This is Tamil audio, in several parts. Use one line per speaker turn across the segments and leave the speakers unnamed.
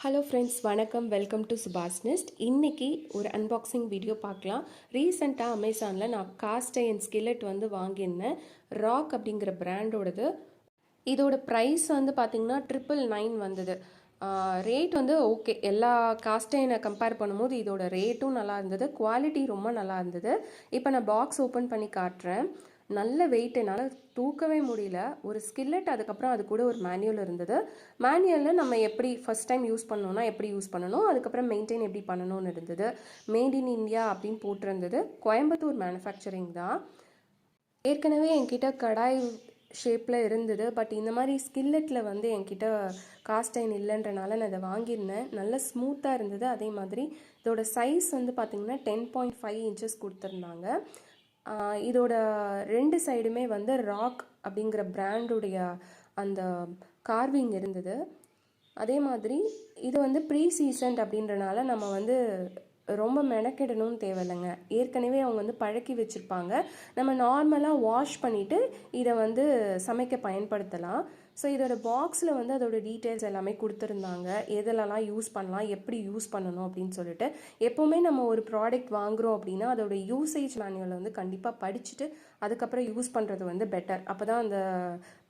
ஹலோ ஃப்ரெண்ட்ஸ், வணக்கம். வெல்கம் டு சுபாஸ் நெஸ்ட். இன்றைக்கி ஒரு அன்பாக்சிங் வீடியோ பார்க்கலாம். ரீசெண்டாக அமேசானில் நான் காஸ்ட் அயர்ன் ஸ்கில்லட் வந்து வாங்கியிருந்தேன். ராக் அப்படிங்கிற பிராண்டோடது. இதோட ப்ரைஸ் வந்து பார்த்திங்கன்னா 999 வந்தது. ரேட் வந்து ஓகே, எல்லா காஸ்ட் அயர்னை கம்பேர் பண்ணும்போது இதோட ரேட்டும் நல்லா இருந்தது, குவாலிட்டி ரொம்ப நல்லா இருந்தது. இப்போ நான் பாக்ஸ் ஓப்பன் பண்ணி காட்டுறேன். நல்ல வெயிட், என்னால் தூக்கவே முடியல. ஒரு ஸ்கில்லட், அதுக்கப்புறம் அது கூட ஒரு மேனுவல் இருந்தது. மேனுவலில் நம்ம எப்படி ஃபஸ்ட் டைம் யூஸ் பண்ணோன்னா எப்படி யூஸ் பண்ணணும், அதுக்கப்புறம் மெயின்டைன் எப்படி பண்ணணும்னு இருந்தது. மேட் இன் இந்தியா அப்படின்னு போட்டிருந்தது. கோயம்புத்தூர் மேனுஃபேக்சரிங் தான். ஏற்கனவே என்கிட்ட கடாய் ஷேப்பில் இருந்தது. பட் இந்த மாதிரி ஸ்கில்லட்டில் வந்து என்கிட்ட காஸ்ட் அயர்ன் இல்லைன்றனால நான் இதை வாங்கியிருந்தேன். நல்ல ஸ்மூத்தாக இருந்தது. அதே மாதிரி இதோட சைஸ் வந்து பார்த்திங்கன்னா 10.5 இன்ச்சஸ் கொடுத்துருந்தாங்க. இதோட ரெண்டு சைடுமே வந்து ராக் அப்படிங்கிற பிராண்டுடைய அந்த கார்விங் இருந்தது. அதே மாதிரி இது வந்து ப்ரீ சீசன்ட் அப்படின்றனால நம்ம வந்து ரொம்ப மெனக்கெடணும்னு தேவையில்லைங்க. ஏற்கனவே அவங்க வந்து பழக்கி வச்சுருப்பாங்க. நம்ம நார்மலாக வாஷ் பண்ணிவிட்டு இதை வந்து சமைக்க பயன்படுத்தலாம். ஸோ இதோட பாக்ஸில் வந்து அதோட டீட்டெயில்ஸ் எல்லாமே கொடுத்துருந்தாங்க. எதிலலாம் யூஸ் பண்ணலாம், எப்படி யூஸ் பண்ணணும் அப்படின்னு சொல்லிட்டு. எப்போவுமே நம்ம ஒரு ப்ராடக்ட் வாங்குகிறோம் அப்படின்னா அதோட யூசேஜ் மேனுவலை வந்து கண்டிப்பாக படிச்சுட்டு அதுக்கப்புறம் யூஸ் பண்ணுறது வந்து பெட்டர். அப்போ தான் அந்த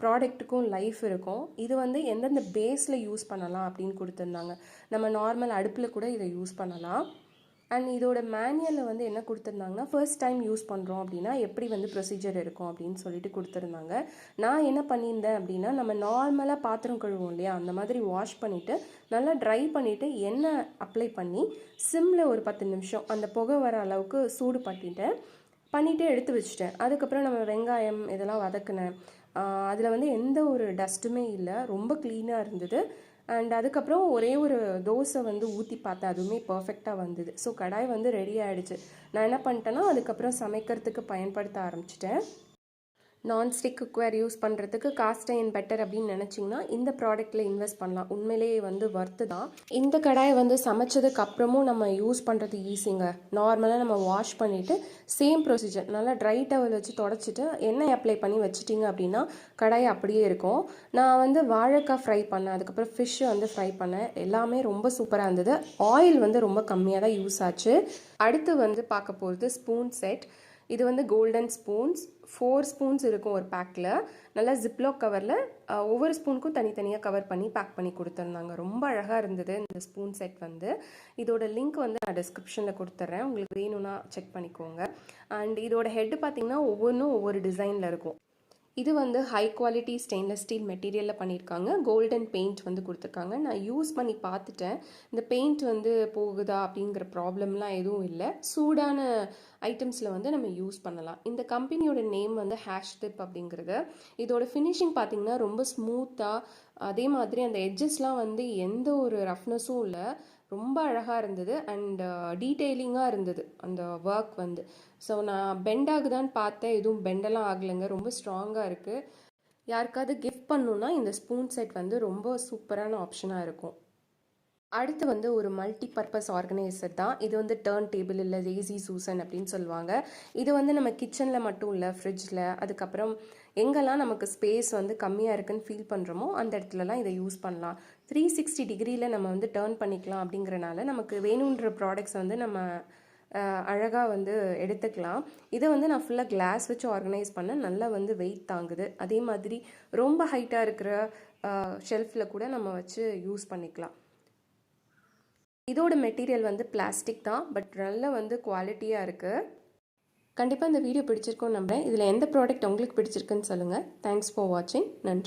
ப்ராடக்ட்டுக்கும் லைஃப் இருக்கும். இது வந்து எந்தெந்த பேஸில் யூஸ் பண்ணலாம் அப்படின்னு கொடுத்துருந்தாங்க. நம்ம நார்மல் அடுப்பில் கூட இதை யூஸ் பண்ணலாம். அண்ட் இதோட மேனுவலில் வந்து என்ன கொடுத்துருந்தாங்கன்னா, ஃபர்ஸ்ட் டைம் யூஸ் பண்ணுறோம் அப்படின்னா எப்படி வந்து ப்ரொசீஜர் இருக்கும் அப்படின்னு சொல்லிட்டு கொடுத்துருந்தாங்க. நான் என்ன பண்ணியிருந்தேன் அப்படின்னா, நம்ம நார்மலாக பாத்திரம் கழுவோம் இல்லையா, அந்த மாதிரி வாஷ் பண்ணிவிட்டு நல்லா ட்ரை பண்ணிவிட்டு எண்ணெய் அப்ளை பண்ணி சிம்மில் ஒரு 10 நிமிஷம் அந்த புகை வர அளவுக்கு சூடு பண்ணிவிட்டு எடுத்து வச்சுட்டேன். அதுக்கப்புறம் நம்ம வெங்காயம் இதெல்லாம் வதக்குனேன். அதில் வந்து எந்த ஒரு டஸ்ட்டுமே இல்லை, ரொம்ப க்ளீனாக இருந்தது. அண்ட் அதுக்கப்புறம் ஒரே ஒரு தோசை வந்து ஊற்றி பார்த்தேன், அதுவுமே பர்ஃபெக்டாக வந்தது. ஸோ கடாய் வந்து ரெடி ஆகிடுச்சு. நான் என்ன பண்ணிட்டேன்னா அதுக்கப்புறம் சமைக்கிறதுக்கு பயன்படுத்த ஆரம்பிச்சிட்டேன். நான்ஸ்டிக் குக்வேர் யூஸ் பண்ணுறதுக்கு காஸ்ட் அயர்ன் பெட்டர் அப்படின்னு நினச்சிங்கன்னா இந்த ப்ராடக்ட்டில் இன்வெஸ்ட் பண்ணலாம். உண்மையிலேயே வந்து ஒர்த்து தான். இந்த கடாயை வந்து சமைச்சதுக்கு அப்புறமும் நம்ம யூஸ் பண்ணுறது ஈஸிங்க. நார்மலாக நம்ம வாஷ் பண்ணிவிட்டு சேம் ப்ரொசீஜர் நல்லா ட்ரை டவல் வச்சு தொடச்சிட்டு எண்ணெய் அப்ளை பண்ணி வச்சுட்டிங்க அப்படின்னா கடாய் அப்படியே இருக்கும். நான் வந்து வாழைக்காய் ஃப்ரை பண்ணேன், அதுக்கப்புறம் ஃபிஷ்ஷு வந்து ஃப்ரை பண்ணேன். எல்லாமே ரொம்ப சூப்பராக இருந்தது. ஆயில் வந்து ரொம்ப கம்மியாக தான் யூஸ் ஆச்சு. அடுத்து வந்து பார்க்க போகிறது ஸ்பூன் செட். இது வந்து கோல்டன் ஸ்பூன்ஸ், 4 ஸ்பூன்ஸ் இருக்கும் ஒரு பேக்கில். நல்லா ஜிப்லாக் கவரில் ஒவ்வொரு ஸ்பூனுக்கும் தனித்தனியாக கவர் பண்ணி பேக் பண்ணி கொடுத்துருந்தாங்க. ரொம்ப அழகாக இருந்தது இந்த ஸ்பூன் செட் வந்து. இதோட லிங்க் வந்து நான் டிஸ்கிரிப்ஷனில் கொடுத்துட்றேன், உங்களுக்கு வேணும்னா செக் பண்ணிக்கோங்க. அண்ட் இதோட ஹெட்டு பார்த்திங்கன்னா ஒவ்வொன்றும் ஒவ்வொரு டிசைனில் இருக்கும். இது வந்து ஹை குவாலிட்டி ஸ்டெயின்லெஸ் ஸ்டீல் மெட்டீரியலில் பண்ணியிருக்காங்க. கோல்டன் பெயிண்ட் வந்து கொடுத்துருக்காங்க. நான் யூஸ் பண்ணி பார்த்துட்டேன். இந்த பெயிண்ட் வந்து போகுதா அப்படிங்கிற ப்ராப்ளம்லாம் எதுவும் இல்லை. சூடான ஐட்டம்ஸில் வந்து நம்ம யூஸ் பண்ணலாம். இந்த கம்பெனியோட நேம் வந்து ஹேஷ்டிப் அப்படிங்கிறது. இதோட ஃபினிஷிங் பார்த்திங்கன்னா ரொம்ப ஸ்மூத்தாக, அதே மாதிரி அந்த எட்ஜஸ்லாம் வந்து எந்த ஒரு ரஃப்னஸும் இல்லை, ரொம்ப அழகாக இருந்தது. அண்ட் டீட்டெயிலிங்காக இருந்தது அந்த ஒர்க் வந்து. ஸோ நான் பெண்ட் ஆகுதான்னு பார்த்தேன், எதுவும் பெண்டெல்லாம் ஆகலைங்க. ரொம்ப ஸ்ட்ராங்காக இருக்குது. யாருக்காவது கிஃப்ட் பண்ணணுன்னா இந்த ஸ்பூன் செட் வந்து ரொம்ப சூப்பரான ஆப்ஷனாக இருக்கும். அடுத்து வந்து ஒரு மல்டி பர்பஸ் ஆர்கனைசர் தான். இது வந்து டர்ன் டேபிள் இல்லை லேசி சூசன் அப்படின்னு சொல்லுவாங்க. இது வந்து நம்ம கிச்சனில் மட்டும் இல்லை, ஃப்ரிட்ஜில், அதுக்கப்புறம் எங்கெல்லாம் நமக்கு ஸ்பேஸ் வந்து கம்மியாக இருக்குன்னு ஃபீல் பண்ணுறோமோ அந்த இடத்துலலாம் இதை யூஸ் பண்ணலாம். 360 டிகிரியில் நம்ம வந்து டர்ன் பண்ணிக்கலாம். அப்படிங்கிறனால நமக்கு வேணுன்ற ப்ராடக்ட்ஸ் வந்து நம்ம அழகாக வந்து எடுத்துக்கலாம். இதை வந்து நான் ஃபுல்லாக கிளாஸ் வச்சு ஆர்கனைஸ் பண்ண நல்லா வந்து வெயிட் தாங்குது. அதே மாதிரி ரொம்ப ஹைட்டாக இருக்கிற ஷெல்ஃபில் கூட நம்ம வச்சு யூஸ் பண்ணிக்கலாம். இதோட மெட்டீரியல் வந்து பிளாஸ்டிக் தான், பட் நல்ல வந்து குவாலிட்டியாக இருக்குது. கண்டிப்பாக இந்த வீடியோ பிடிச்சிருக்கோன்னு நம்புறேன். இதில் எந்த ப்ராடக்ட் உங்களுக்கு பிடிச்சிருக்குன்னு சொல்லுங்கள். தேங்க்ஸ் ஃபார் வாட்சிங். நன்றி.